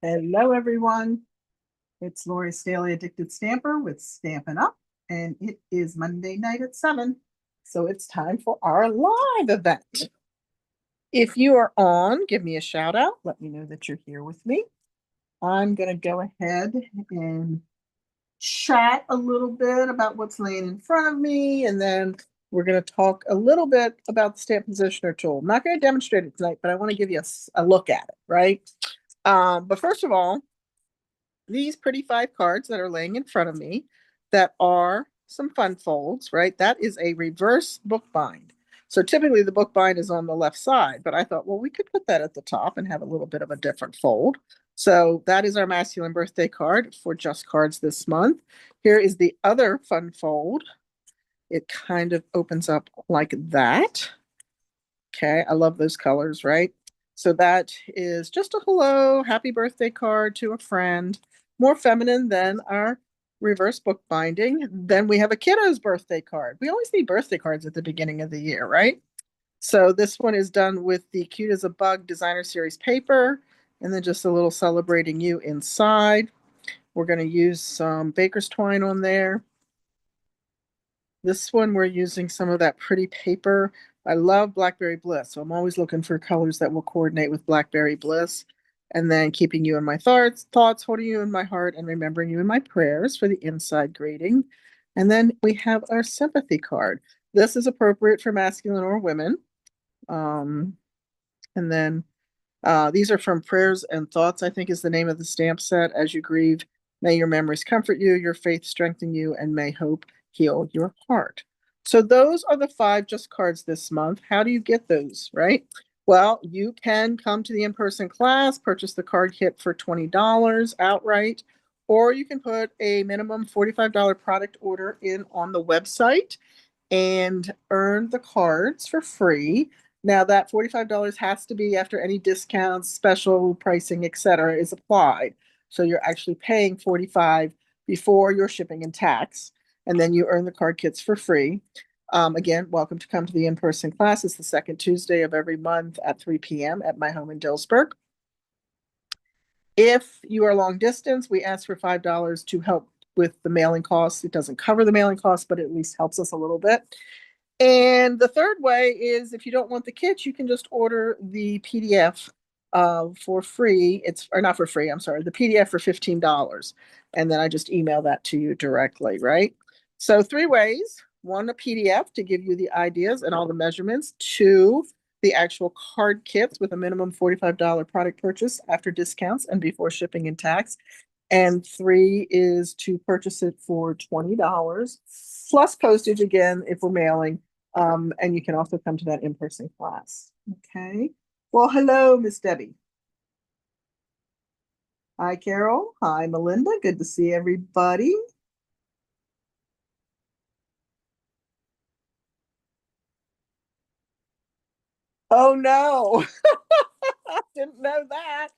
Hello, everyone. It's Lori Staley, Addicted Stamper with Stampin' Up, and it is Monday night at 7. So it's time for our live event. If you are on, give me a shout out. Let me know that you're here with me. I'm going to go ahead and chat a little bit about what's laying in front of me, and then we're going to talk a little bit about the Stamp Positioner tool. I'm not going to demonstrate it tonight, but I want to give you a look at it, right? But first of all, these pretty 5 cards that are laying in front of me that are some fun folds, right? That is a reverse bookbind. So typically the bookbind is on the left side, but I thought, well, we could put that at the top and have a little bit of a different fold. So that is our masculine birthday card for Just Cards this month. Here is the other fun fold. It kind of opens up like that. Okay, I love those colors, right? So that is just a hello, happy birthday card to a friend. More feminine than our reverse bookbinding. Then we have a kiddo's birthday card. We always need birthday cards at the beginning of the year, right? So this one is done with the Cute as a Bug Designer Series paper, and then just a little celebrating you inside. We're going to use some baker's twine on there. This one, we're using some of that pretty paper. I love Blackberry Bliss, so I'm always looking for colors that will coordinate with Blackberry Bliss. And then keeping you in my thoughts, holding you in my heart, and remembering you in my prayers for the inside greeting. And then we have our sympathy card. This is appropriate for masculine or women. And then these are from Prayers and Thoughts, I think is the name of the stamp set. As you grieve, may your memories comfort you, your faith strengthen you, and may hope heal your heart. So those are the 5 Just Cards this month. How do you get those, right? Well, you can come to the in-person class, purchase the card kit for $20 outright, or you can put a minimum $45 product order in on the website and earn the cards for free. Now that $45 has to be after any discounts, special pricing, etc. is applied. So you're actually paying $45 before your shipping and tax, and then you earn the card kits for free. Again, welcome to come to the in-person class. It's the second Tuesday of every month at 3 p.m. at my home in Dillsburg. If you are long distance, we ask for $5 to help with the mailing costs. It doesn't cover the mailing costs, but at least helps us a little bit. And the third way is if you don't want the kit, you can just order the PDF for free. Or not for free, I'm sorry, the PDF for $15. And then I just email that to you directly, right? So 3 ways. 1, a PDF to give you the ideas and all the measurements. 2, the actual card kits with a minimum $45 product purchase after discounts and before shipping and tax. And 3 is to purchase it for $20 plus postage again if we're mailing. And you can also come to that in-person class. Okay. Well, hello, Miss Debbie. Hi, Carol. Hi, Melinda. Good to see everybody. Oh, no. Didn't know that.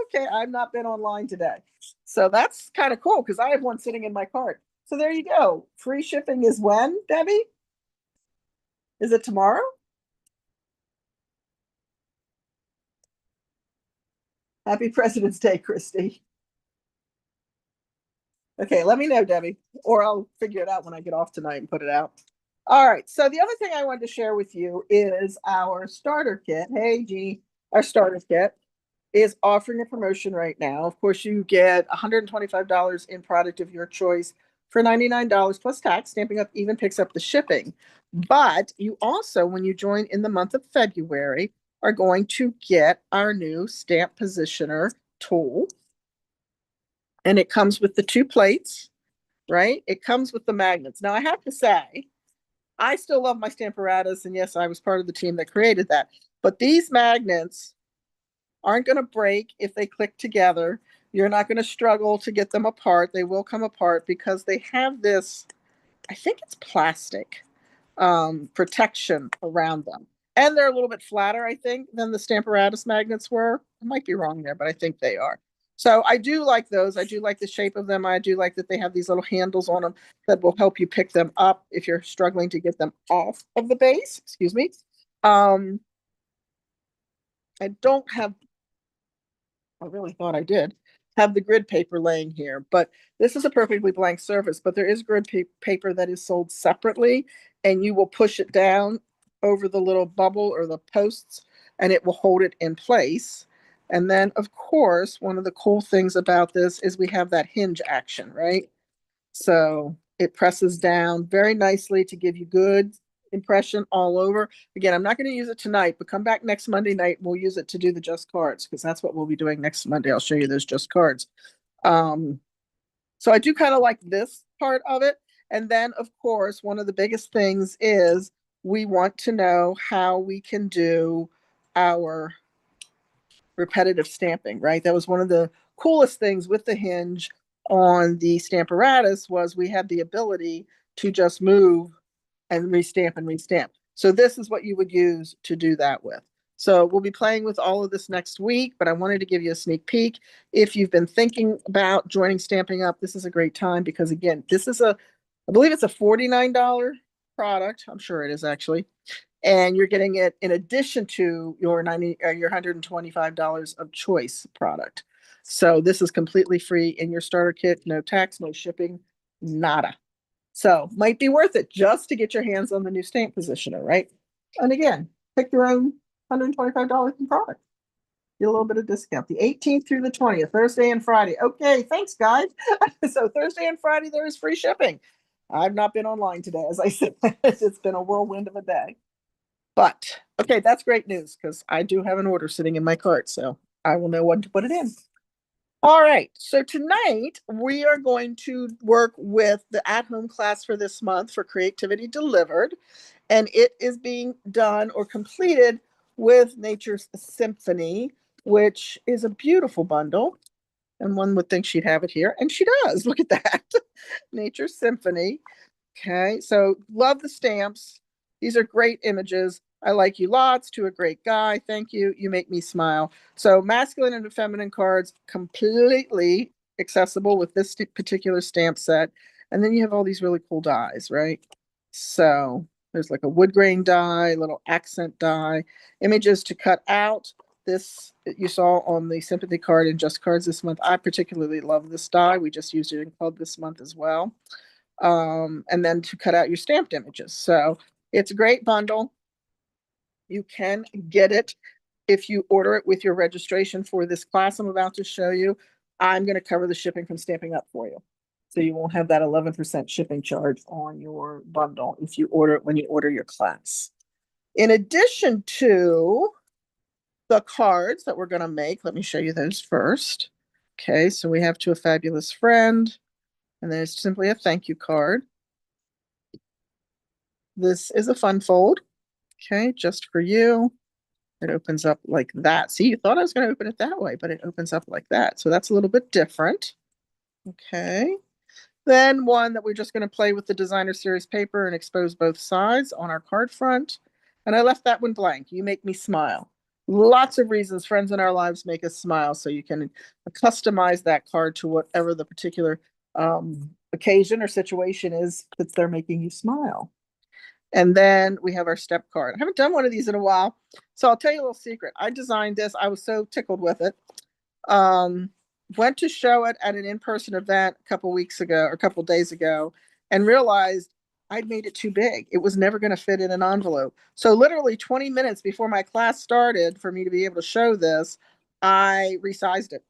Okay, I've not been online today. So that's kind of cool because I have one sitting in my cart. So there you go. Free shipping is when, Debbie? Is it tomorrow? Happy President's Day, Christy. Okay, let me know, Debbie, or I'll figure it out when I get off tonight and put it out. All right, so the other thing I wanted to share with you is our starter kit. Hey, Jeannie, our starter kit is offering a promotion right now. Of course, you get $125 in product of your choice for $99 plus tax. Stamping Up even picks up the shipping. But you also, when you join in the month of February, are going to get our new stamp positioner tool. And it comes with the 2 plates, right? It comes with the magnets. Now, I have to say, I still love my Stamparatus, and yes, I was part of the team that created that. But these magnets aren't going to break if they click together. You're not going to struggle to get them apart. They will come apart because they have this, I think it's plastic protection around them. And they're a little bit flatter, I think, than the Stamparatus magnets were. I might be wrong there, but I think they are. So I do like those. I do like the shape of them. I do like that they have these little handles on them that will help you pick them up if you're struggling to get them off of the base. Excuse me. I don't have I really thought I did have the grid paper laying here, but this is a perfectly blank surface, but there is grid paper that is sold separately, and you will push it down over the little bubble or the posts, and it will hold it in place. And then, of course, one of the cool things about this is we have that hinge action, right? So it presses down very nicely to give you good impression all over. Again, I'm not going to use it tonight, but come back next Monday night. We'll use it to do the just cards because that's what we'll be doing next Monday. I'll show you those just cards. So I do kind of like this part of it. And then, of course, one of the biggest things is we want to know how we can do our repetitive stamping, right? That was one of the coolest things with the hinge on the Stamparatus was we had the ability to just move and restamp and restamp. So this is what you would use to do that with. So we'll be playing with all of this next week, but I wanted to give you a sneak peek. If you've been thinking about joining Stampin' Up, this is a great time because again, this is I believe it's a $49 product. I'm sure it is actually. And you're getting it in addition to your your $125 of choice product. So this is completely free in your starter kit, no tax, no shipping, nada. So might be worth it just to get your hands on the new stamp positioner, right? And again, pick your own $125 in product. Get a little bit of discount. The 18th through the 20th, Thursday and Friday. Okay, thanks, guys. So Thursday and Friday, there is free shipping. I've not been online today, as I said. It's been a whirlwind of a day. But okay, that's great news because I do have an order sitting in my cart, so I will know when to put it in. All right, so tonight we are going to work with the at-home class for this month for Creativity Delivered, and it is being done or completed with Nature's Symphony, which is a beautiful bundle. And one would think she'd have it here, and she does. Look at that. Nature's Symphony. Okay, so love the stamps. These are great images. I like you lots, to a great guy. Thank you. You make me smile. So masculine and feminine cards completely accessible with this particular stamp set. And then you have all these really cool dies, right? So there's like a wood grain die, little accent die, images to cut out. This you saw on the sympathy card and just cards this month. I particularly love this die. We just used it in club this month as well. And then to cut out your stamped images. So it's a great bundle. You can get it if you order it with your registration for this class I'm about to show you. I'm going to cover the shipping from Stampin' Up for you. So you won't have that 11% shipping charge on your bundle if you order it when you order your class. In addition to the cards that we're going to make, let me show you those first. Okay, so we have To a Fabulous Friend, and there's simply a thank you card. This is a fun fold. Okay, just for you. It opens up like that. See, you thought I was going to open it that way, but it opens up like that. So that's a little bit different. Okay. Then one that we're just going to play with the designer series paper and expose both sides on our card front. And I left that one blank. You make me smile. Lots of reasons friends in our lives make us smile. So you can customize that card to whatever the particular occasion or situation is that they're making you smile. And then we have our step card. I haven't done one of these in a while. So I'll tell you a little secret. I designed this. I was so tickled with it. Went to show it at an in-person event a couple weeks ago or a couple days ago and realized I'd made it too big. It was never going to fit in an envelope. So literally 20 minutes before my class started for me to be able to show this, I resized it.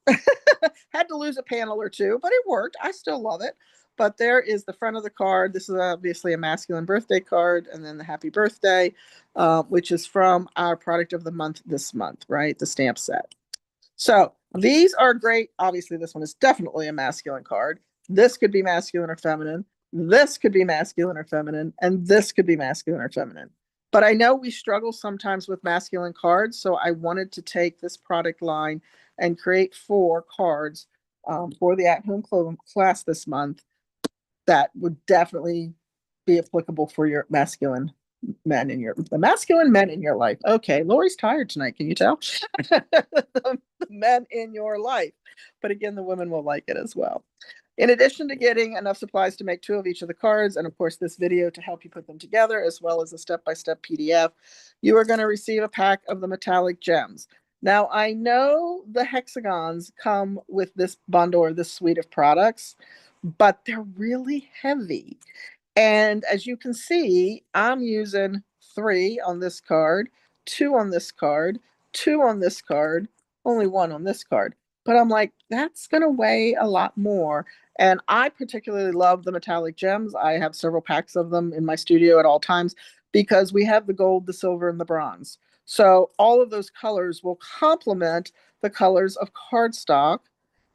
Had to lose a panel or two, but it worked. I still love it. But there is the front of the card. This is obviously a masculine birthday card, and then the happy birthday, which is from our product of the month this month, right? The stamp set. So these are great. Obviously, this one is definitely a masculine card. This could be masculine or feminine. This could be masculine or feminine. And this could be masculine or feminine. But I know we struggle sometimes with masculine cards. So I wanted to take this product line and create 4 cards for the at-home class this month that would definitely be applicable for your masculine men in the masculine men in your life. Okay, Lori's tired tonight. Can you tell? The men in your life. But again, the women will like it as well. In addition to getting enough supplies to make 2 of each of the cards, and of course this video to help you put them together, as well as a step-by-step PDF, you are going to receive a pack of the metallic gems. Now, I know the hexagons come with this bundle or this suite of products, but they're really heavy. And as you can see, I'm using 3 on this card, 2 on this card, 2 on this card, only 1 on this card. But I'm like, that's going to weigh a lot more. And I particularly love the metallic gems. I have several packs of them in my studio at all times because we have the gold, the silver, and the bronze. So all of those colors will complement the colors of cardstock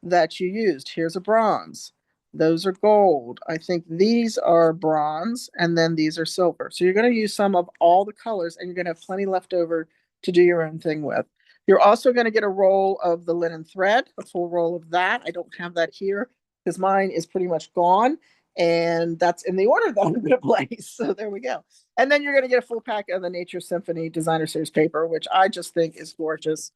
that you used. Here's a bronze. Those are gold. I think these are bronze, and then these are silver. So you're going to use some of all the colors, and you're going to have plenty left over to do your own thing with. You're also going to get a roll of the linen thread, a full roll of that. I don't have that here because mine is pretty much gone, and that's in the order that I'm going to place. So there we go. And then you're going to get a full pack of the Nature Symphony Designer Series paper, which I just think is gorgeous.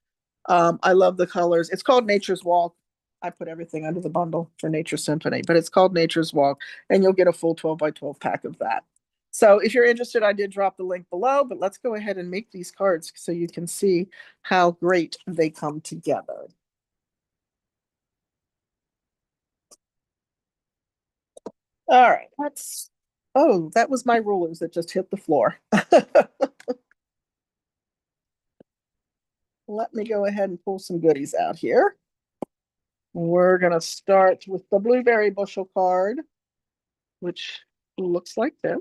I love the colors. It's called Nature's Walk. I put everything under the bundle for Nature Symphony, but it's called Nature's Walk, and you'll get a full 12 by 12 pack of that. So if you're interested, I did drop the link below, but let's go ahead and make these cards so you can see how great they come together. All right, let's, oh, that was my rulers that just hit the floor. Let me go ahead and pull some goodies out here. We're going to start with the blueberry bushel card, which looks like this.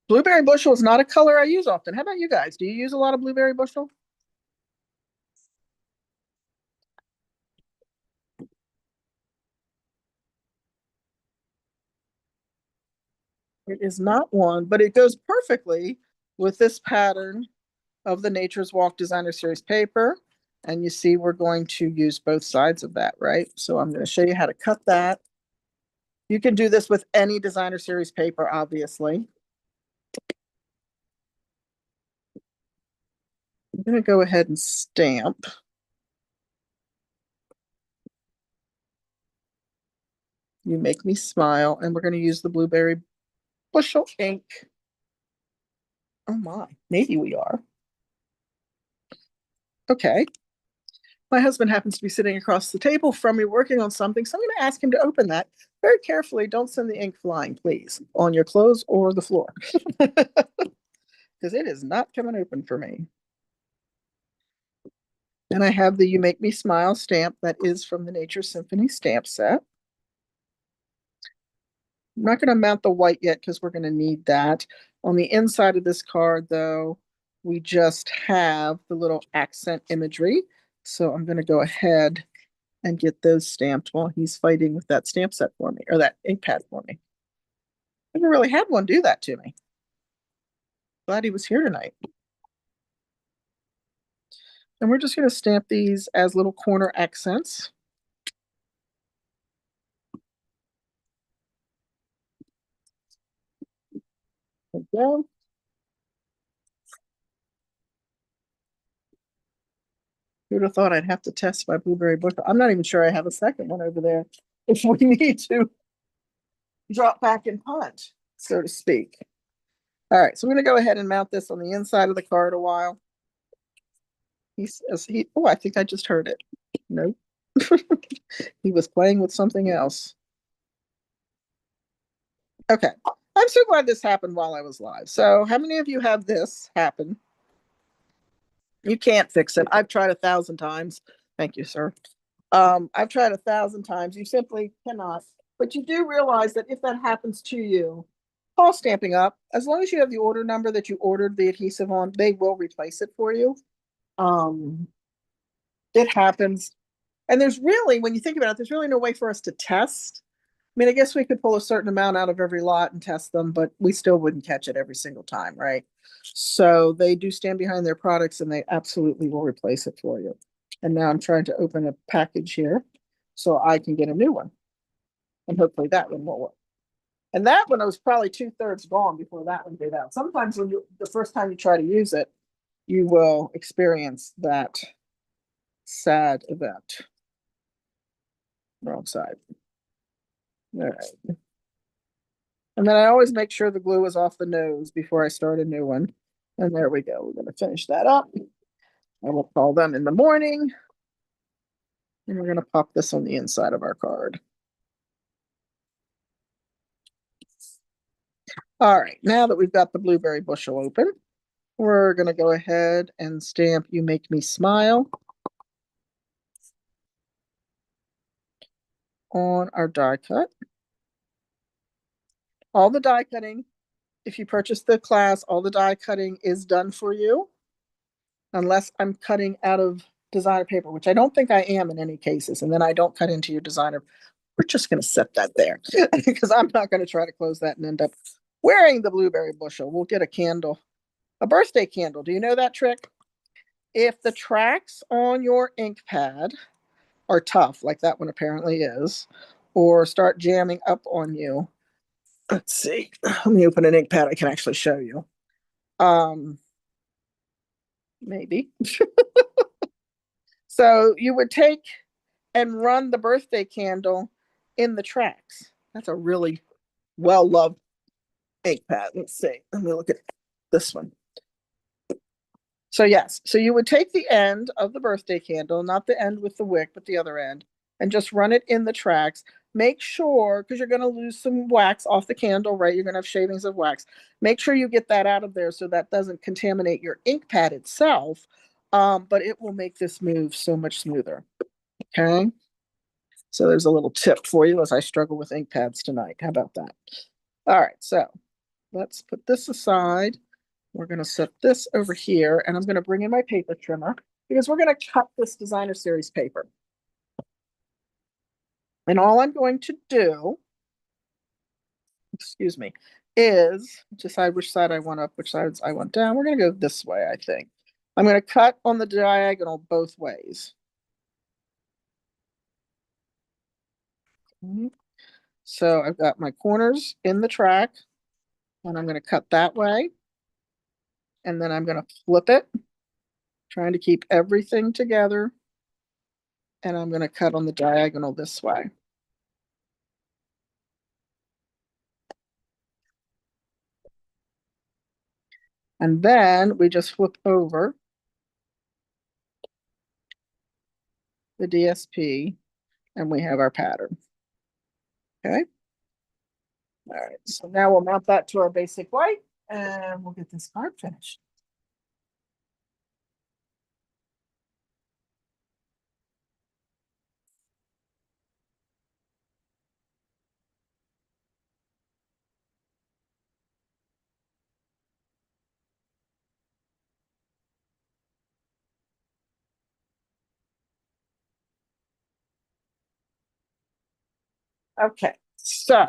Blueberry bushel is not a color I use often. How about you guys? Do you use a lot of blueberry bushel? It is not one, but it goes perfectly with this pattern of the Nature's Walk Designer Series paper. And you see we're going to use both sides of that, right? So I'm going to show you how to cut that. You can do this with any Designer Series paper, obviously. I'm going to go ahead and stamp. You Make Me Smile, and we're going to use the blueberry bushel ink. Oh my, maybe we are. Okay. My husband happens to be sitting across the table from me working on something, so I'm going to ask him to open that very carefully. Don't send the ink flying, please, on your clothes or the floor, because it is not coming open for me. And I have the You Make Me Smile stamp that is from the Nature Symphony stamp set. I'm not going to mount the white yet because we're going to need that. On the inside of this card, though, we just have the little accent imagery. So I'm going to go ahead and get those stamped while he's fighting with that stamp set for me, or that ink pad for me. I never really had one do that to me. Glad he was here tonight. And we're just going to stamp these as little corner accents. There we go. Who would have thought I'd have to test my blueberry bushel? I'm not even sure I have a second one over there if we need to drop back and punch, so to speak. All right, so we're going to go ahead and mount this on the inside of the card a while. He says, oh, I think I just heard it. Nope. He was playing with something else. Okay. I'm so glad this happened while I was live. So how many of you have this happen? You can't fix it. I've tried 1,000 times. Thank you, sir. I've tried 1,000 times. You simply cannot. But you do realize that if that happens to you, call Stamping Up. As long as you have the order number that you ordered the adhesive on, they will replace it for you. It happens. And there's really, when you think about it, there's really no way for us to test. I mean, I guess we could pull a certain amount out of every lot and test them, but we still wouldn't catch it every single time, right? So they do stand behind their products and they absolutely will replace it for you. And now I'm trying to open a package here so I can get a new one. And hopefully that one will work. And that one was probably 2/3 gone before that one gave out. Sometimes when the first time you try to use it, you will experience that sad event. Wrong side. All right. And then I always make sure the glue is off the nose before I start a new one. And there we go. We're going to finish that up. I will call them in the morning. And we're going to pop this on the inside of our card. All right, now that we've got the blueberry bushel open, we're going to go ahead and stamp You Make Me Smile on our die cut. All the die cutting, if you purchase the class, all the die cutting is done for you, unless I'm cutting out of designer paper, which I don't think I am in any cases, and then I don't cut into your designer. We're just going to set that there because I'm not going to try to close that and end up wearing the blueberry bushel. We'll get a candle, a birthday candle. Do you know that trick? If the tracks on your ink pad are tough, like that one apparently is, or start jamming up on you, let's see. Let me open an ink pad I can actually show you. Maybe. So you would take and run the birthday candle in the tracks. That's a really well-loved ink pad. Let's see. Let me look at this one. So yes, so you would take the end of the birthday candle, not the end with the wick, but the other end, and just run it in the tracks. Make sure, because you're going to lose some wax off the candle, right? You're going to have shavings of wax. Make sure you get that out of there so that doesn't contaminate your ink pad itself, but it will make this move so much smoother. Okay? So there's a little tip for you as I struggle with ink pads tonight. How about that? All right, so let's put this aside. We're going to set this over here, and I'm going to bring in my paper trimmer because we're going to cut this designer series paper. And all I'm going to do, excuse me, is decide which side I want up, which sides I want down. We're going to go this way, I think. I'm going to cut on the diagonal both ways. So I've got my corners in the track, and I'm going to cut that way. And then I'm going to flip it, trying to keep everything together. And I'm going to cut on the diagonal this way. And then we just flip over the DSP and we have our pattern. Okay. All right. So now we'll mount that to our basic white and we'll get this card finished. Okay. So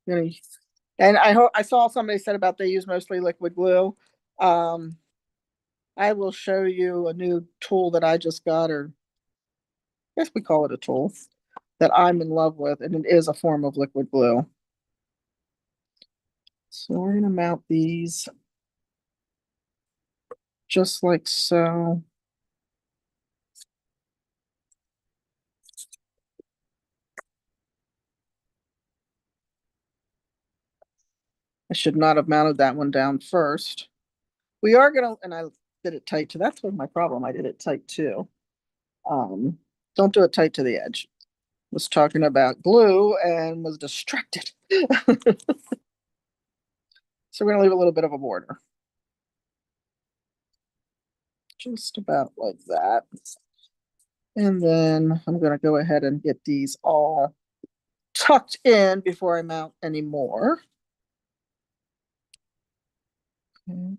and I saw somebody said about they use mostly liquid glue. I will show you a new tool that I just got, or I guess we call it a tool that I'm in love with, and it is a form of liquid glue. So we're going to mount these just like so. I should not have mounted that one down first. We are going to, and I did it tight too. That's my problem. I did it tight too. Don't do it tight to the edge. Was talking about glue and was distracted. So we're going to leave a little bit of a border. Just about like that. And then I'm going to go ahead and get these all tucked in before I mount any more. Okay.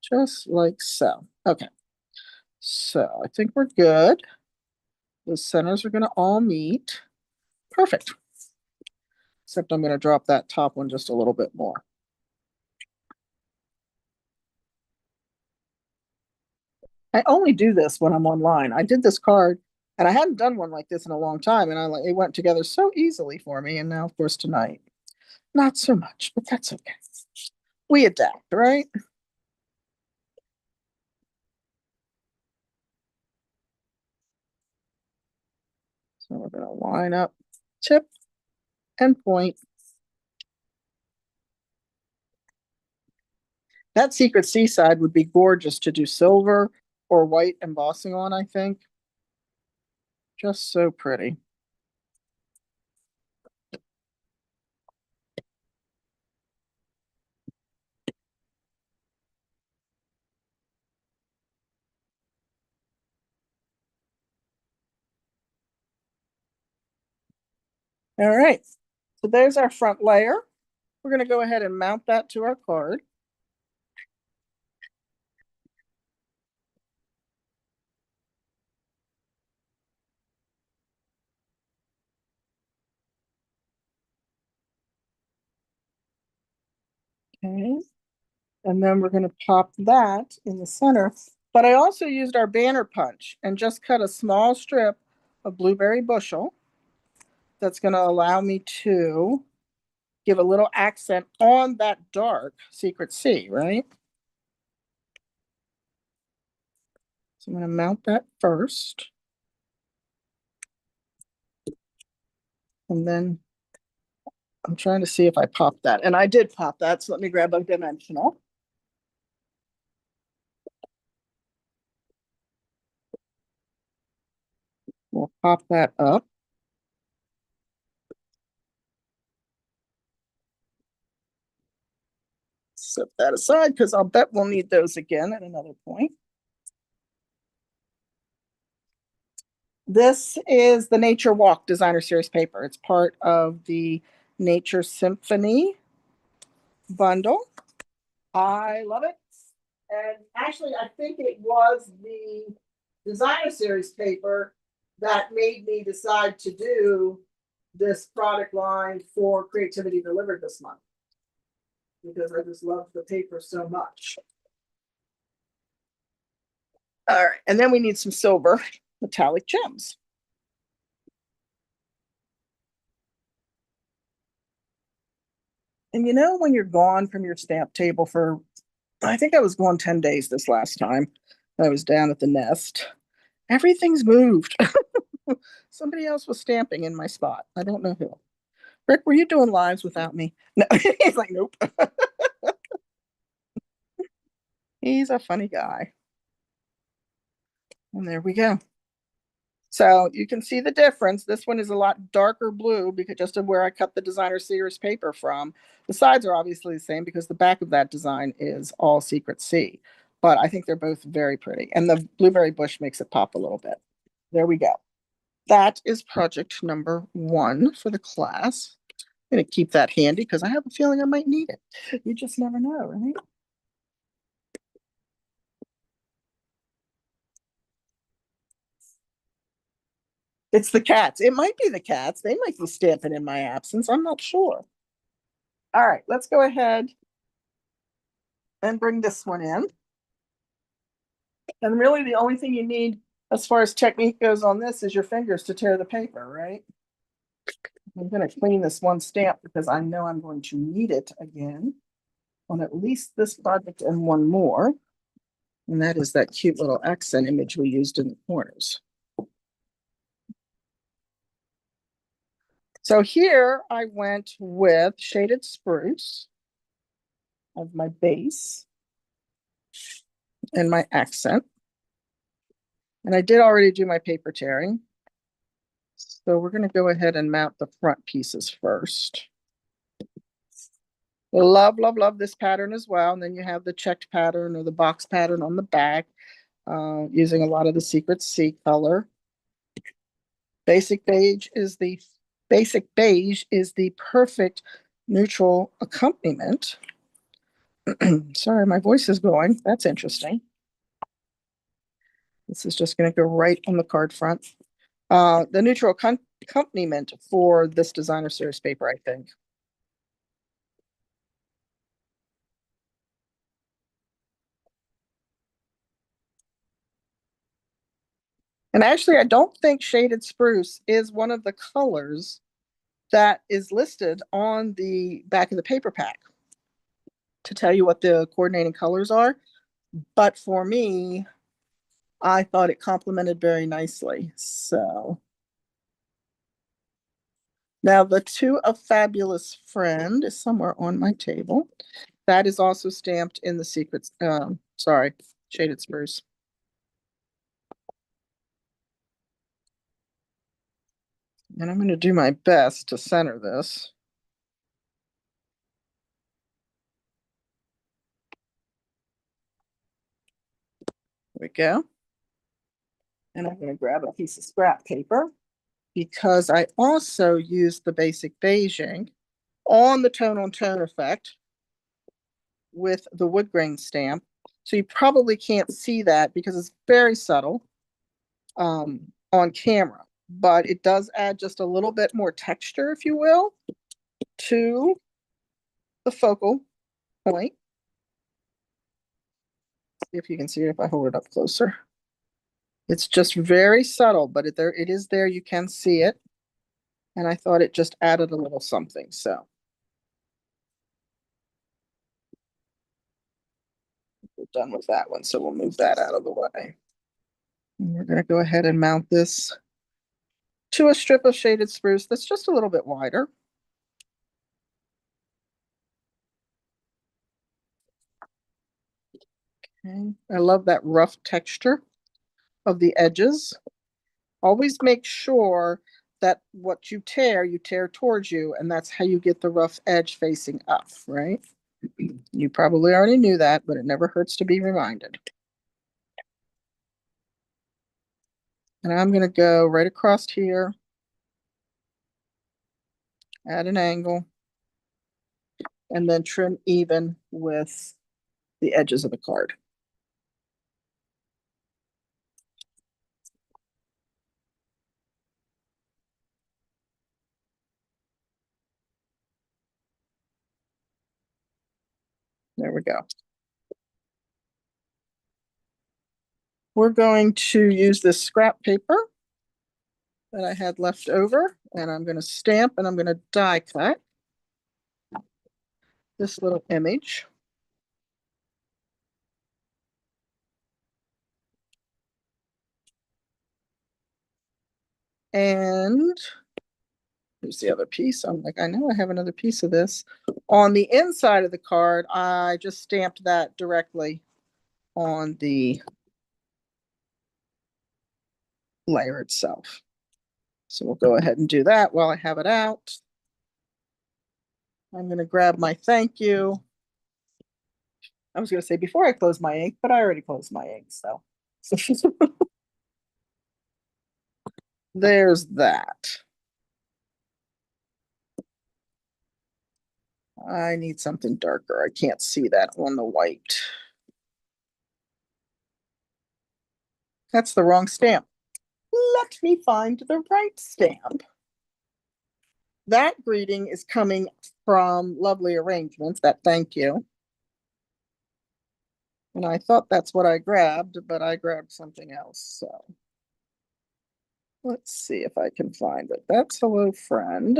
Just like so. Okay. So I think we're good. The centers are going to all meet. Perfect. Except I'm going to drop that top one just a little bit more. I only do this when I'm online. I did this card and I hadn't done one like this in a long time, and it went together so easily for me. And now, of course, tonight, not so much, but that's okay. We adapt, right? So we're going to line up tip endpoint. That secret seaside would be gorgeous to do silver or white embossing on, I think. Just so pretty. All right, so there's our front layer. We're going to go ahead and mount that to our card. Okay, and then we're going to pop that in the center. But I also used our banner punch and just cut a small strip of blueberry bushel. That's going to allow me to give a little accent on that dark secret C, right? So I'm going to mount that first. And then I'm trying to see if I popped that. And I did pop that, so let me grab a dimensional. We'll pop that up. Set that aside because I'll bet we'll need those again at another point. This is the Nature Walk Designer Series paper. It's part of the Nature Symphony bundle. I love it. And actually, I think it was the Designer Series paper that made me decide to do this product line for Creativity Delivered this month, because I just love the paper so much. All right, and then we need some silver metallic gems. And you know, when you're gone from your stamp table for, I think I was gone 10 days this last time. I was down at the nest. Everything's moved. Somebody else was stamping in my spot. I don't know who. Rick, were you doing lives without me? No, he's like, nope. He's a funny guy. And there we go. So you can see the difference. This one is a lot darker blue because just of where I cut the Designer Series paper from. The sides are obviously the same because the back of that design is all Secret C. But I think they're both very pretty. And the blueberry bush makes it pop a little bit. There we go. That is project number 1 for the class. I'm going to keep that handy because I have a feeling I might need it. You just never know, right? It's the cats. It might be the cats. They might be stamping in my absence. I'm not sure. All right, let's go ahead and bring this one in. And really the only thing you need as far as technique goes on this is your fingers to tear the paper, right? I'm going to clean this one stamp because I know I'm going to need it again on at least this project and one more. And that is that cute little accent image we used in the corners. So here I went with Shaded Spruce of my base and my accent. And I did already do my paper tearing. So we're going to go ahead and mount the front pieces first. Love, love, love this pattern as well. And then you have the checked pattern or the box pattern on the back, using a lot of the Secret C color. Basic beige is the perfect neutral accompaniment. Sorry, my voice is going. That's interesting. This is just going to go right on the card front. The neutral accompaniment for this Designer Series paper, I think. And actually, I don't think Shaded Spruce is one of the colors that is listed on the back of the paper pack to tell you what the coordinating colors are. But for me, I thought it complemented very nicely. So Now, the To a Fabulous Friend is somewhere on my table. That is also stamped in the secrets, sorry, shaded spruce. And I'm going to do my best to center this. There we go. And I'm going to grab a piece of scrap paper because I also used the basic beiging on the tone-on-tone effect with the wood grain stamp. So you probably can't see that because it's very subtle on camera, but it does add just a little bit more texture, if you will, to the focal point. See if you can see it if I hold it up closer. It's just very subtle, but it is there. You can see it. And I thought it just added a little something. So we're done with that one. So we'll move that out of the way. And we're going to go ahead and mount this to a strip of shaded spruce that's just a little bit wider. Okay. I love that rough texture of the edges. Always make sure that what you tear towards you, and that's how you get the rough edge facing up, right? You probably already knew that, but it never hurts to be reminded. And I'm going to go right across here at an angle and then trim even with the edges of the card. There we go. We're going to use this scrap paper that I had left over, and I'm going to stamp and I'm going to die cut this little image. And here's the other piece. I'm like, I know I have another piece of this. On the inside of the card, I just stamped that directly on the layer itself. So we'll go ahead and do that while I have it out. I'm going to grab my thank you. I was going to say before I close my ink, but I already closed my ink. So there's that. I need something darker. I can't see that on the white. That's the wrong stamp. Let me find the right stamp. That greeting is coming from Lovely Arrangements, that thank you. And I thought that's what I grabbed, but I grabbed something else. So let's see if I can find it. That's Hello Friend.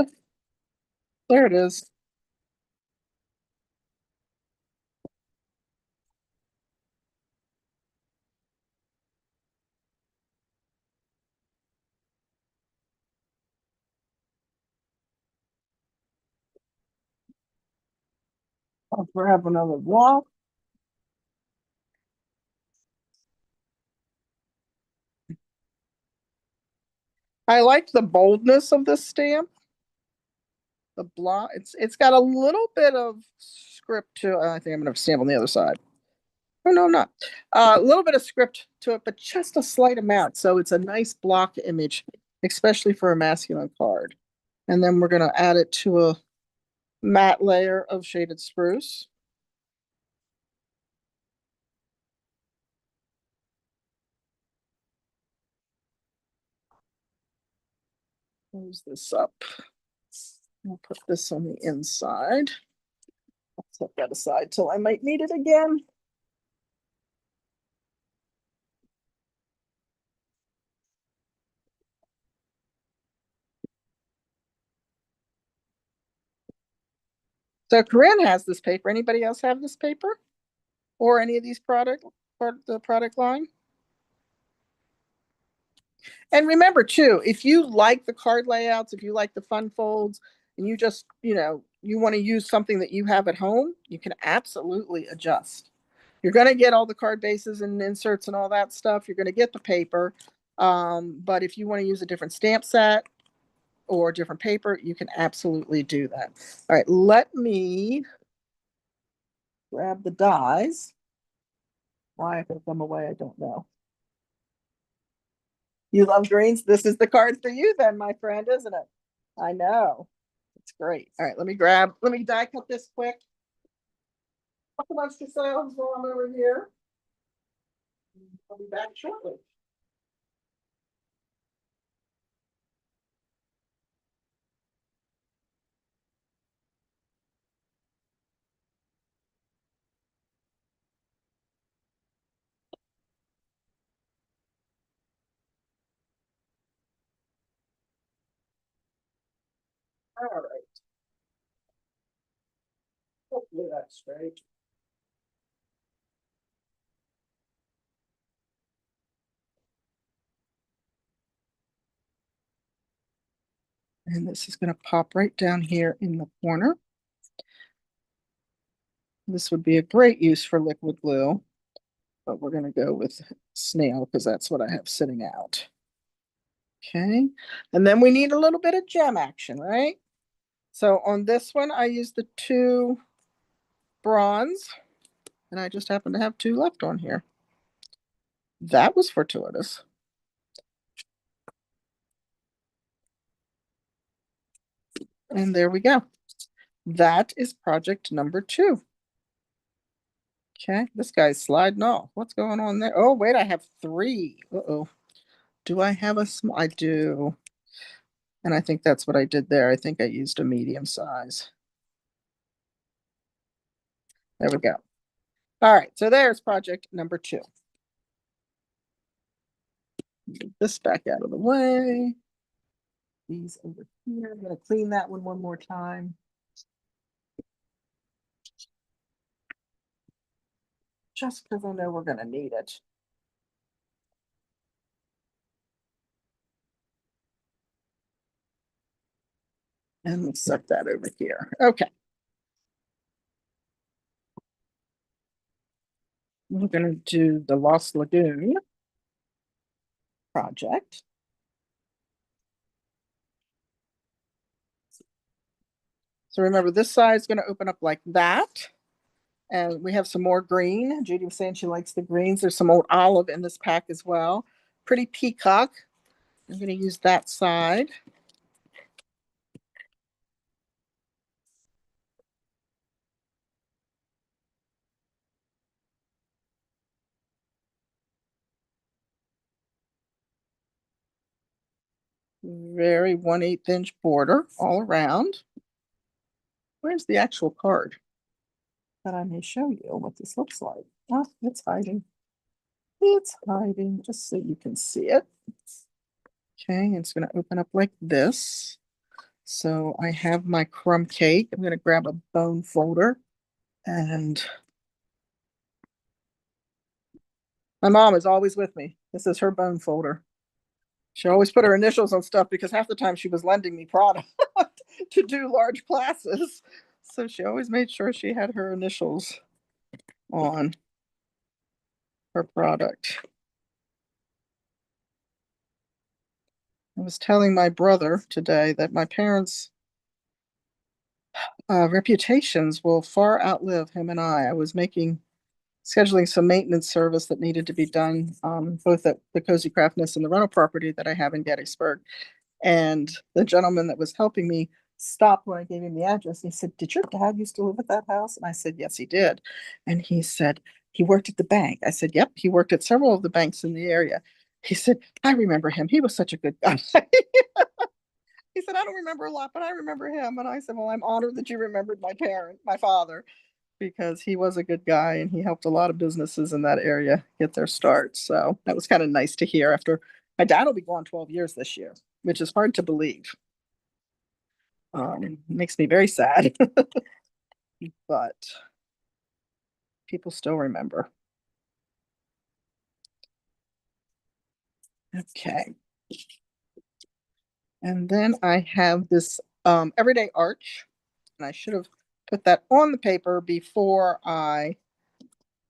There it is. I'll grab another block. I like the boldness of this stamp. The block, it's got a little bit of script to it. I think I'm gonna stamp on the other side. Oh no, I'm not. A little bit of script to it, but just a slight amount. So it's a nice block image, especially for a masculine card. And then we're gonna add it to a matte layer of shaded spruce. Close this up. I'll put this on the inside. I'll set that aside till I might need it again. So Corinne has this paper. Anybody else have this paper? Or any of these part of the product line? And remember too, if you like the card layouts, if you like the fun folds, and you just, you want to use something that you have at home, you can absolutely adjust. You're going to get all the card bases and inserts and all that stuff. You're going to get the paper. But if you want to use a different stamp set or different paper, you can absolutely do that. All right, let me grab the dies. Why I put them away, I don't know. You love greens? This is the card for you then, my friend, isn't it? I know. It's great. All right, let me die cut this quick. Talk amongst yourselves while I'm over here. I'll be back shortly. All right. Hopefully that's straight. And this is going to pop right down here in the corner. This would be a great use for liquid glue, but we're going to go with snail because that's what I have sitting out. Okay. And then we need a little bit of gem action, right? So on this one, I used the 2 bronze, and I just happen to have 2 left on here. That was fortuitous. And there we go. That is project number 2. Okay, this guy's sliding off. What's going on there? Oh, wait, I have 3. Uh-oh. Do I have a small? I do. And I think that's what I did there. I think I used a medium size. There we go. All right, so there's project number 2. Get this back out of the way. These over here. I'm going to clean that one more time. Just because I know we're going to need it. And let's set that over here. Okay. We're going to do the Lost Lagoon project. So remember, this side is going to open up like that. And we have some more green. Judy was saying she likes the greens. There's some old olive in this pack as well. Pretty peacock. I'm going to use that side. Very 1/8 inch border all around. Where's the actual card? That I may show you what this looks like. Oh, it's hiding. It's hiding just so you can see it. Okay, it's going to open up like this. So I have my crumb cake. I'm going to grab a bone folder, and my mom is always with me. This is her bone folder. She always put her initials on stuff because half the time she was lending me product to do large classes. So she always made sure she had her initials on her product. I was telling my brother today that my parents' reputations will far outlive him and I. I was scheduling some maintenance service that needed to be done, both at the Cozy Craftness and the rental property that I have in Gettysburg. And the gentleman that was helping me stopped when I gave him the address. And he said, "Did your dad used to live at that house?" And I said, "Yes, he did." And he said, "He worked at the bank." I said, "Yep, he worked at several of the banks in the area." He said, "I remember him. He was such a good guy." He said, "I don't remember a lot, but I remember him." And I said, "Well, I'm honored that you remembered my father, because he was a good guy and he helped a lot of businesses in that area get their start." So that was kind of nice to hear after my dad will be gone 12 years this year, which is hard to believe. It makes me very sad, but people still remember. Okay. And then I have this everyday arch, and I should have put that on the paper before I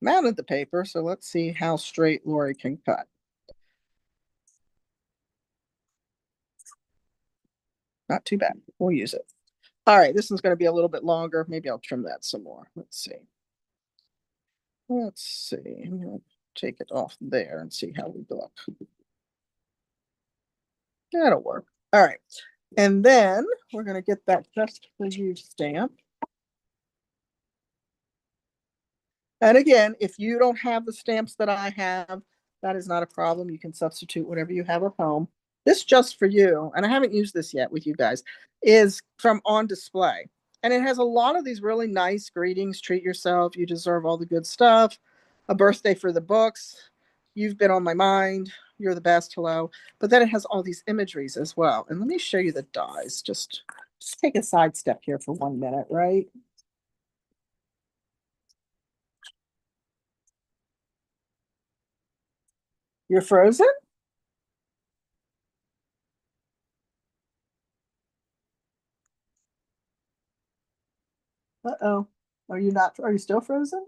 mounted the paper. So let's see how straight Lori can cut. Not too bad. We'll use it. All right, this one's going to be a little bit longer. Maybe I'll trim that some more. Let's see. Let's see. I'm going to take it off there and see how we look. That'll work. All right. And then we're going to get that just for you stamp. And again, if you don't have the stamps that I have, that is not a problem. You can substitute whatever you have at home. This just for you, and I haven't used this yet with you guys, is from On Display. And it has a lot of these really nice greetings. Treat yourself. You deserve all the good stuff. A birthday for the books. You've been on my mind. You're the best. Hello. But then it has all these imageries as well. And let me show you the dies. Just take a sidestep here for 1 minute, right? You're frozen? Uh-oh. Are you not, are you still frozen?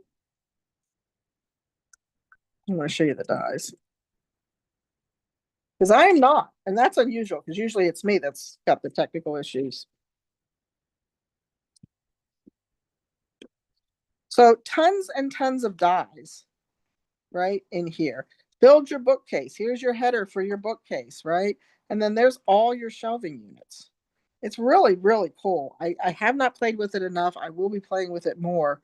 I'm going to show you the dies. Because I am not, and that's unusual, because usually it's me that's got the technical issues. So tons and tons of dies, right, in here. Build your bookcase. Here's your header for your bookcase, right? And then there's all your shelving units. It's really, really cool. I have not played with it enough. I will be playing with it more.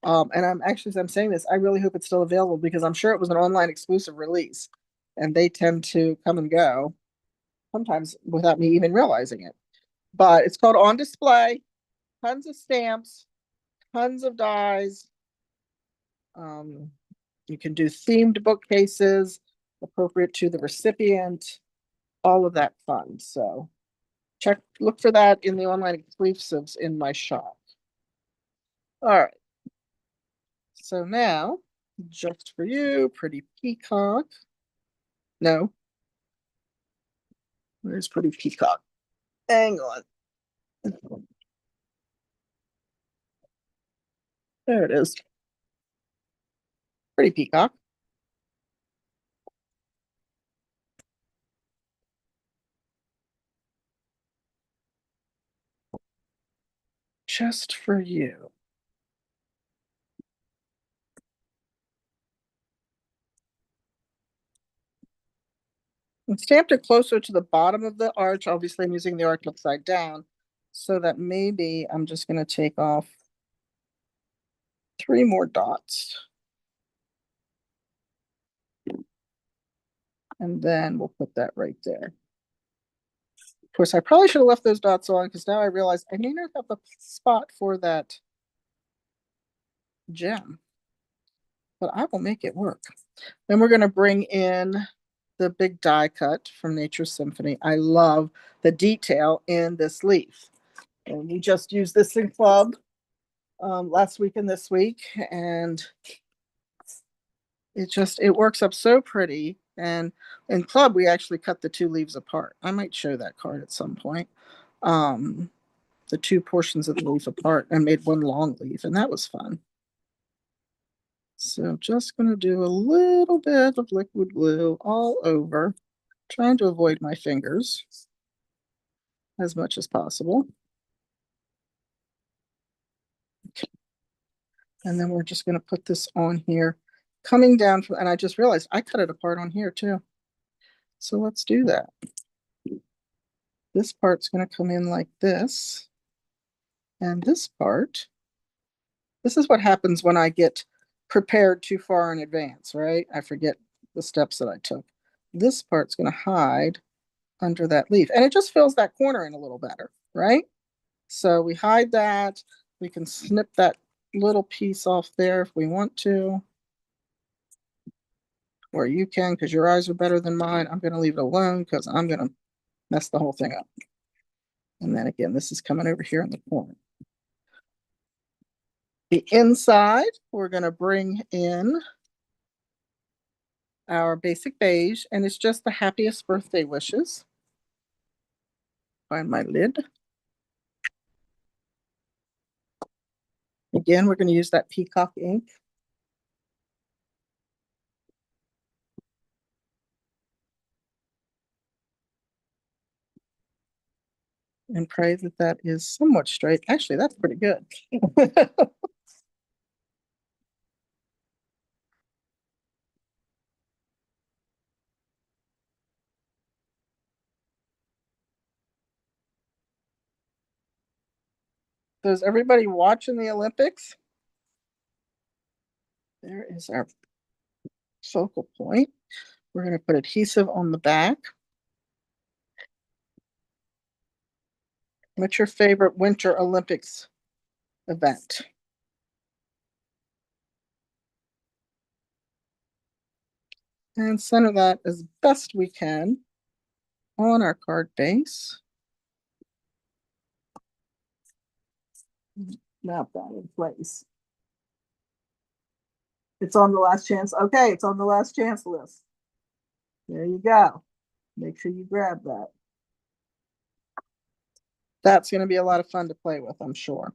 And I'm actually, as I'm saying this, I really hope it's still available because I'm sure it was an online exclusive release. And they tend to come and go sometimes without me even realizing it. But it's called On Display. Tons of stamps, tons of dies. You can do themed bookcases appropriate to the recipient, all of that fun. So look for that in the online exclusives in my shop. All right. So now, just for you, Pretty Peacock. No. Where's Pretty Peacock? Hang on. There it is. Pretty Peacock. Just for you. And stamped it closer to the bottom of the arch. Obviously, I'm using the arch upside down, so that maybe I'm just going to take off 3 more dots. And then we'll put that right there. Of course, I probably should have left those dots on because now I realize I may not have a spot for that gem, but I will make it work. Then we're going to bring in the big die cut from Nature's Symphony. I love the detail in this leaf. And we just used this in club last week and this week, and it works up so pretty. And in club, we actually cut the 2 leaves apart. I might show that card at some point. The 2 portions of the leaf apart and made 1 long leaf, and that was fun. So just going to do a little bit of liquid glue all over, trying to avoid my fingers as much as possible. Okay. And then we're just going to put this on here, coming down from, and I just realized I cut it apart on here too. So let's do that. This part's going to come in like this. And this part, this is what happens when I get prepared too far in advance, right? I forget the steps that I took. This part's going to hide under that leaf. And it just fills that corner in a little better, right? So we hide that. We can snip that little piece off there if we want to. Or you can, because your eyes are better than mine. I'm going to leave it alone because I'm going to mess the whole thing up. And then again, this is coming over here in the corner. The inside, we're going to bring in our basic beige, and it's just the happiest birthday wishes. Find my lid. Again, we're going to use that peacock ink. And pray that that is somewhat straight. Actually, that's pretty good. So is everybody watching the Olympics? There is our focal point. We're going to put adhesive on the back. What's your favorite Winter Olympics event? And center that as best we can on our card base. Snap that in place. It's on the last chance. Okay, it's on the last chance list. There you go. Make sure you grab that. That's going to be a lot of fun to play with, I'm sure.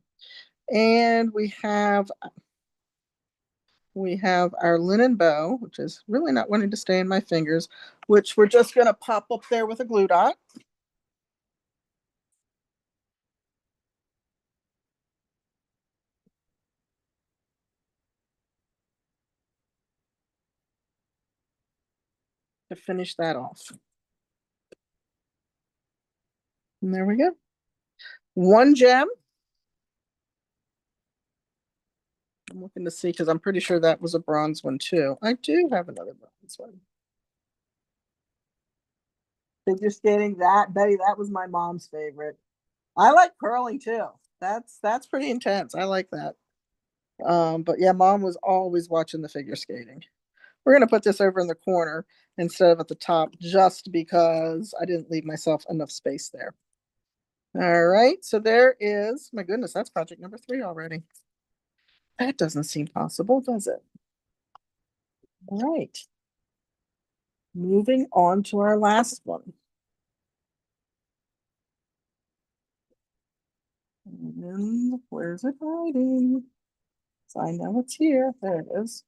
And we have our linen bow, which is really not wanting to stay in my fingers, which we're just going to pop up there with a glue dot. To finish that off. And there we go. One gem. I'm looking to see because I'm pretty sure that was a bronze one too. I do have another bronze one. Figure skating, that Betty, that was my mom's favorite. I like curling too. That's pretty intense. I like that. But yeah, mom was always watching the figure skating. We're gonna put this over in the corner instead of at the top, just because I didn't leave myself enough space there. All right, so there is, my goodness, that's project number 3 already. That doesn't seem possible, does it? All right. Moving on to our last one. And where's it hiding? So I know it's here. There it is.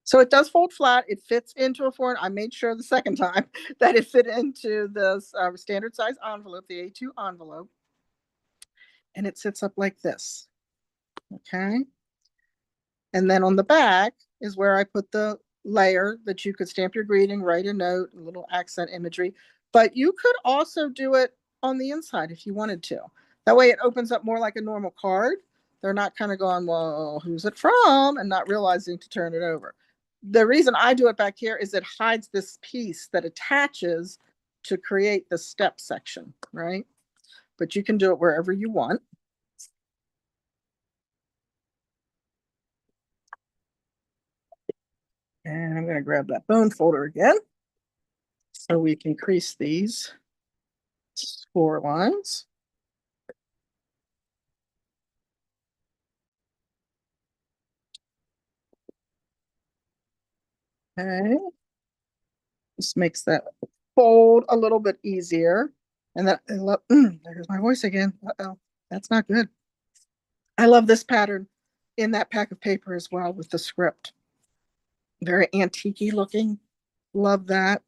So it does fold flat. It fits into a foreign. I made sure the second time that it fit into the standard size envelope, the A2 envelope. And it sits up like this. Okay. And then on the back is where I put the layer that you could stamp your greeting, write a note, a little accent imagery. But you could also do it on the inside if you wanted to. That way it opens up more like a normal card. They're not kind of going, well, who's it from? And not realizing to turn it over. The reason I do it back here is it hides this piece that attaches to create the step section, right? But you can do it wherever you want. And I'm going to grab that bone folder again so we can crease these 4 lines. Okay. This makes that fold a little bit easier. And then I love, there's my voice again. Uh-oh, that's not good. I love this pattern in that pack of paper as well with the script. Very antique-y looking. Love that.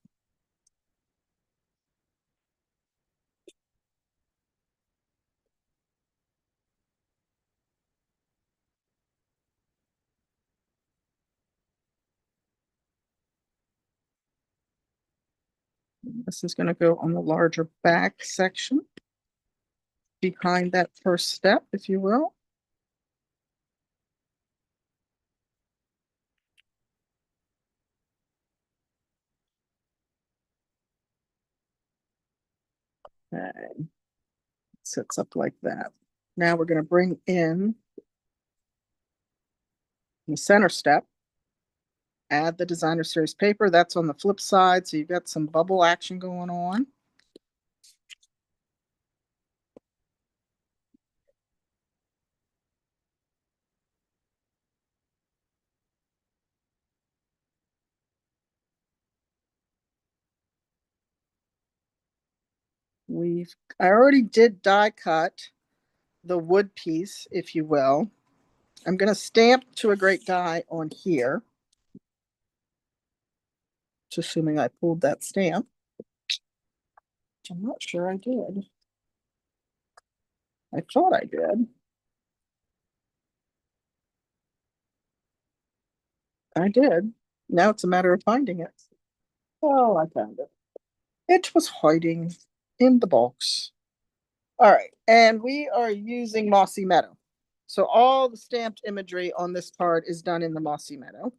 This is going to go on the larger back section behind that first step, if you will. Okay. Sits up like that. Now we're going to bring in the center step, add the designer series paper. That's on the flip side, so you've got some bubble action going on. I already did die cut the wood piece, if you will. I'm going to stamp to a great die on here. Just assuming I pulled that stamp. Which I'm not sure I did. I thought I did. I did. Now it's a matter of finding it. Oh, I found it. It was hiding in the box. All right, and we are using Mossy Meadow. So all the stamped imagery on this card is done in the Mossy Meadow.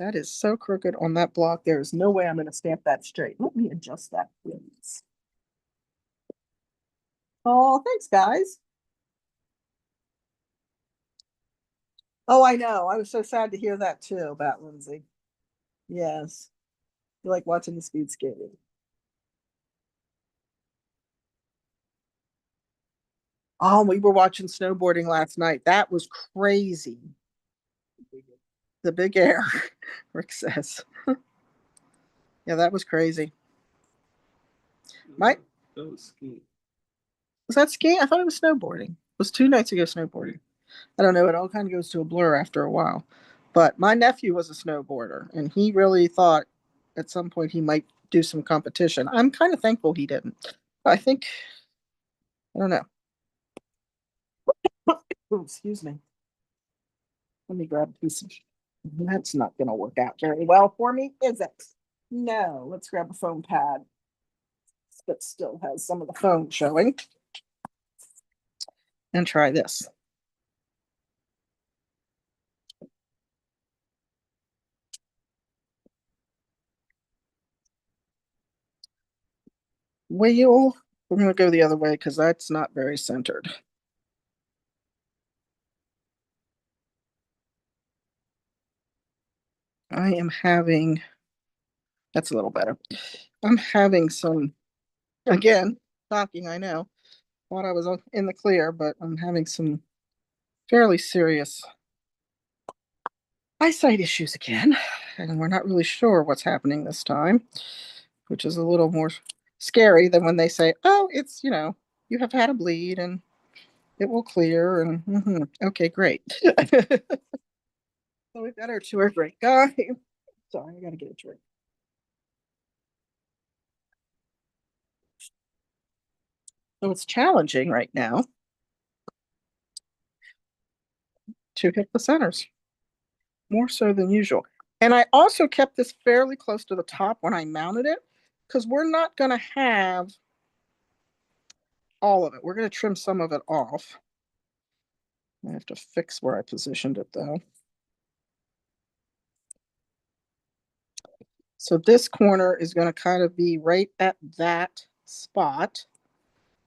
That is so crooked on that block. There is no way I'm going to stamp that straight. Let me adjust that, please. Oh, thanks, guys. Oh, I know. I was so sad to hear that too about Lindsay. Yes. You like watching the speed skating. Oh, we were watching snowboarding last night. That was crazy. The big air, Rick says. Yeah, that was crazy. Mike? That was skiing. Was that skiing? I thought it was snowboarding. It was 2 nights ago snowboarding. I don't know. It all kind of goes to a blur after a while. But my nephew was a snowboarder, and he really thought at some point he might do some competition. I'm kind of thankful he didn't. I think, I don't know. Ooh, excuse me. Let me grab a piece of. That's not going to work out very well for me, is it? No. Let's grab a foam pad that still has some of the foam showing. And try this. Wheel. We're going to go the other way because that's not very centered. I am having, that's a little better. I'm having some, again, shocking, I know. Thought I was in the clear, but I'm having some fairly serious eyesight issues again. And we're not really sure what's happening this time, which is a little more scary than when they say, oh, it's, you have had a bleed and it will clear. And okay, great. So we've got our tour great guy. Sorry, I got to get a drink. So it's challenging right now to hit the centers more so than usual. And I also kept this fairly close to the top when I mounted it because we're not going to have all of it. We're going to trim some of it off. I have to fix where I positioned it though. So this corner is going to kind of be right at that spot.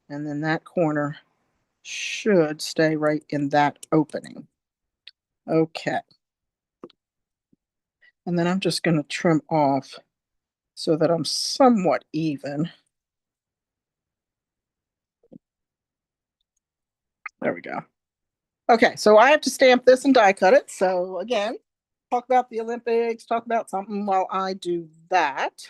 And then that corner should stay right in that opening. Okay. And then I'm just going to trim off so that I'm somewhat even. There we go. Okay, so I have to stamp this and die cut it. So again, talk about the Olympics, talk about something while I do that.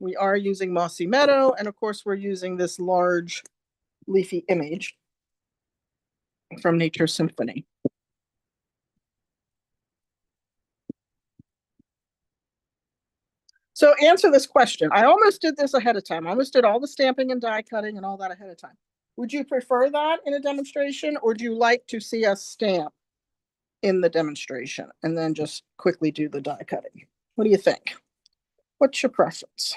We are using Mossy Meadow, and of course we're using this large leafy image from Nature Symphony. So answer this question. I almost did this ahead of time. I almost did all the stamping and die cutting and all that ahead of time. Would you prefer that in a demonstration, or do you like to see us stamp in the demonstration and then just quickly do the die cutting? What do you think? What's your preference?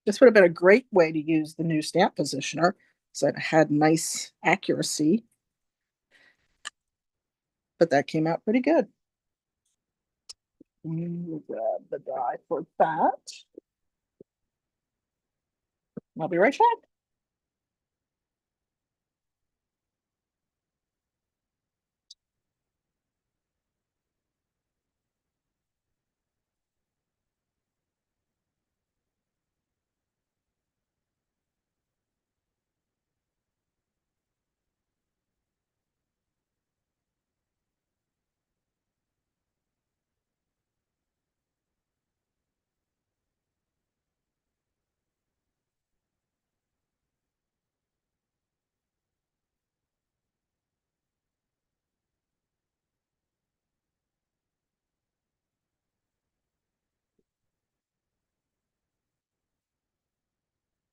This would have been a great way to use the new stamp positioner, so it had nice accuracy, but that came out pretty good. We'll grab the die for that. I'll be right back.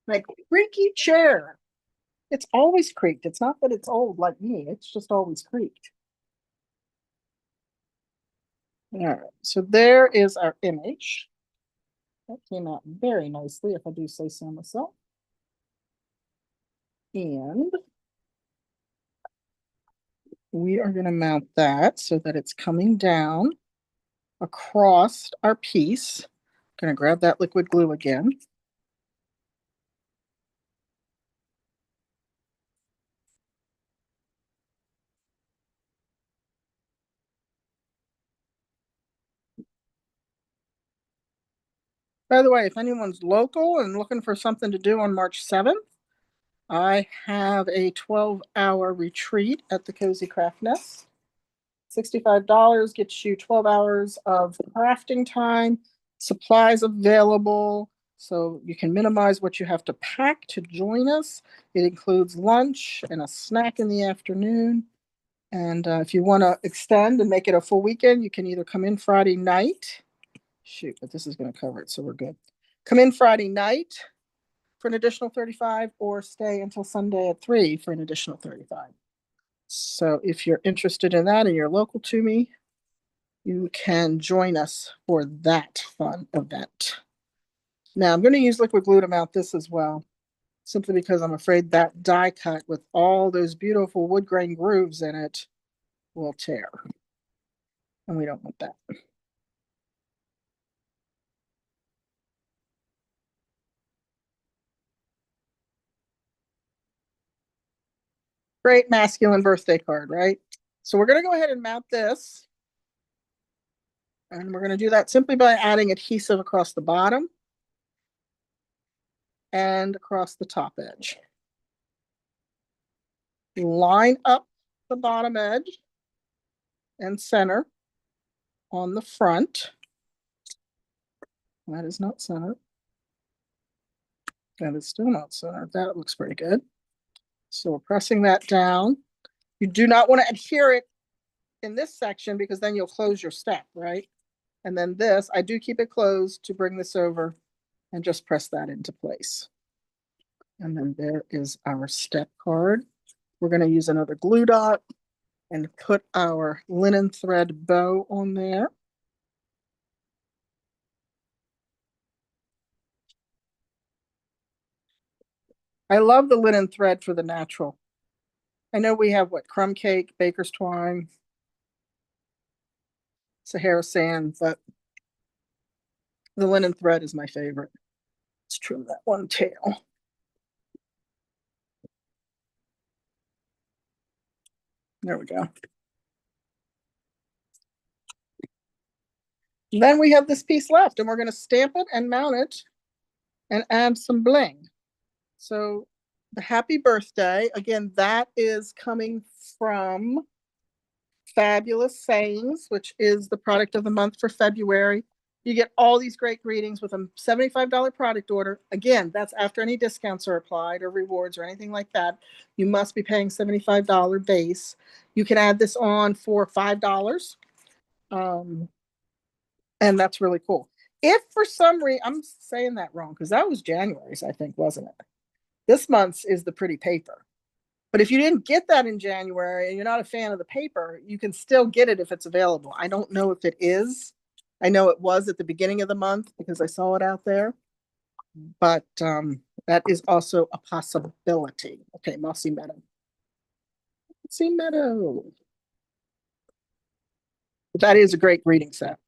Like creaky chair. It's always creaked. It's not that it's old like me. It's just always creaked. All right. So there is our image. That came out very nicely, if I do say so myself. And we are going to mount that so that it's coming down across our piece. I'm going to grab that liquid glue again. By the way, if anyone's local and looking for something to do on March 7th, I have a 12-hour retreat at the Cozy Craft Nest. $65 gets you 12 hours of crafting time, supplies available, so you can minimize what you have to pack to join us. It includes lunch and a snack in the afternoon. And if you want to extend and make it a full weekend, you can either come in Friday night. Shoot, but this is going to cover it, so we're good. Come in Friday night for an additional 35, or stay until Sunday at 3 for an additional 35. So if you're interested in that and you're local to me, you can join us for that fun event. Now I'm going to use liquid glue to mount this as well, simply because I'm afraid that die cut with all those beautiful wood grain grooves in it will tear. And we don't want that. Great masculine birthday card, right? So we're going to go ahead and mount this. And we're going to do that simply by adding adhesive across the bottom and across the top edge. Line up the bottom edge and center on the front. That is not centered. That is still not centered. That looks pretty good. So we're pressing that down. You do not want to adhere it in this section because then you'll close your step, right? And then this, I do keep it closed to bring this over and just press that into place. And then there is our step card. We're going to use another glue dot and put our linen thread bow on there. I love the linen thread for the natural. I know we have what, crumb cake, baker's twine, Sahara sand, but the linen thread is my favorite. Let's trim that one tail. There we go. Then we have this piece left, and we're going to stamp it and mount it and add some bling. So the happy birthday, again, that is coming from Fabulous Sayings, which is the product of the month for February. You get all these great greetings with a $75 product order. Again, that's after any discounts are applied or rewards or anything like that. You must be paying $75 base. You can add this on for $5. And that's really cool. If for some reason, I'm saying that wrong because that was January's, I think, wasn't it? This month's is the pretty paper. But if you didn't get that in January and you're not a fan of the paper, you can still get it if it's available. I don't know if it is. I know it was at the beginning of the month because I saw it out there. But that is also a possibility. Okay, Mossy Meadow. Mossy Meadow. But that is a great greeting set.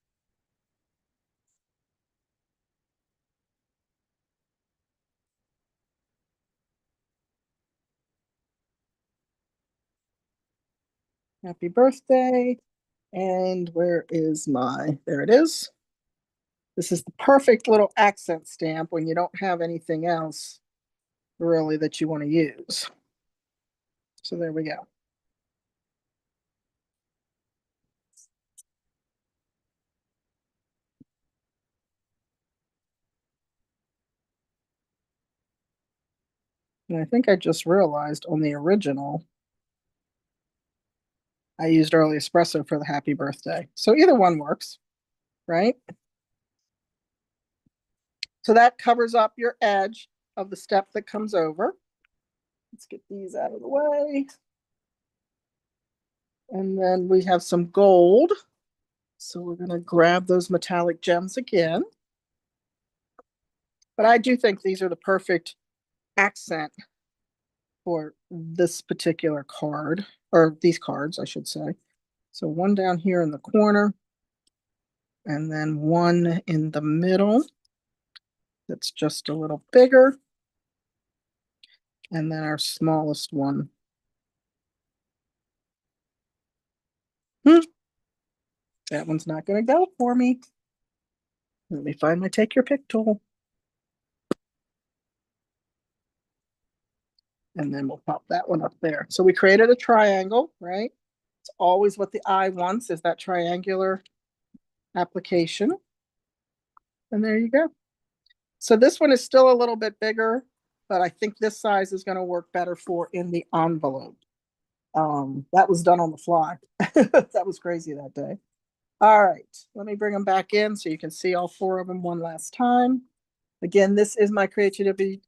Happy birthday. And where is my, there it is. This is the perfect little accent stamp when you don't have anything else really that you want to use. So there we go. And I think I just realized on the original, I used early espresso for the happy birthday. So either one works, right? So that covers up your edge. of the step that comes over. Let's get these out of the way. And then we have some gold. So we're going to grab those metallic gems again. But I do think these are the perfect accent for this particular card, or these cards, I should say. So one down here in the corner, and then one in the middle that's just a little bigger, and then our smallest one. That one's not going to go for me. Let me find my take your pick tool. And then we'll pop that one up there. So we created a triangle, right? It's always what the eye wants, is that triangular application. And there you go. So this one is still a little bit bigger, but I think this size is going to work better for in the envelope. That was done on the fly. That was crazy that day. All right, let me bring them back in so you can see all four of them one last time. Again, this is my creativity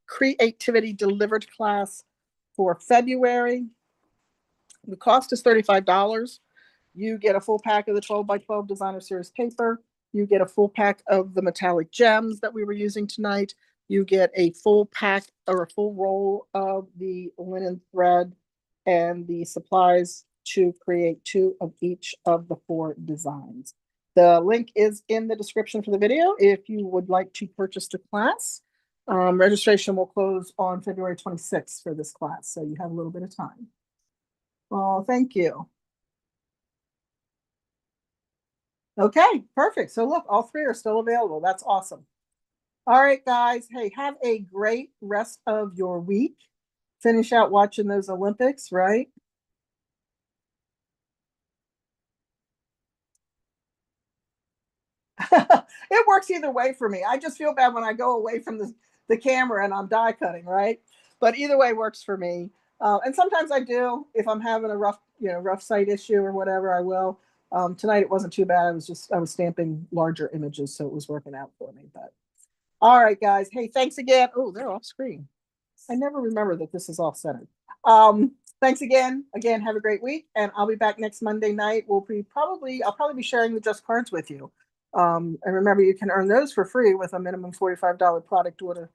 delivered class for February. The cost is $35. You get a full pack of the 12 by 12 designer series paper. You get a full pack of the metallic gems that we were using tonight. You get a full pack or a full roll of the linen thread and the supplies to create 2 of each of the 4 designs. The link is in the description for the video if you would like to purchase the class. Registration will close on February 26th for this class, so you have a little bit of time. Oh, thank you. Okay, perfect. So look, all 3 are still available. That's awesome. All right, guys. Hey, have a great rest of your week. Finish out watching those Olympics, right? It works either way for me. I just feel bad when I go away from the camera and I'm die cutting, right? But either way works for me. And sometimes I do, if I'm having a rough site issue or whatever, I will. Tonight it wasn't too bad. I was stamping larger images, so it was working out for me. But all right, guys. Hey, thanks again. Oh, they're off screen. I never remember that this is off centered. Thanks again. Again, have a great week, and I'll be back next Monday night. I'll probably be sharing the Just Cards with you. And remember, you can earn those for free with a minimum $45 product order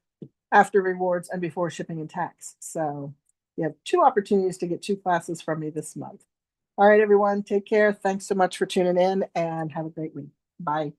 after rewards and before shipping and tax. So you have 2 opportunities to get 2 classes from me this month. All right, everyone, take care. Thanks so much for tuning in and have a great week. Bye.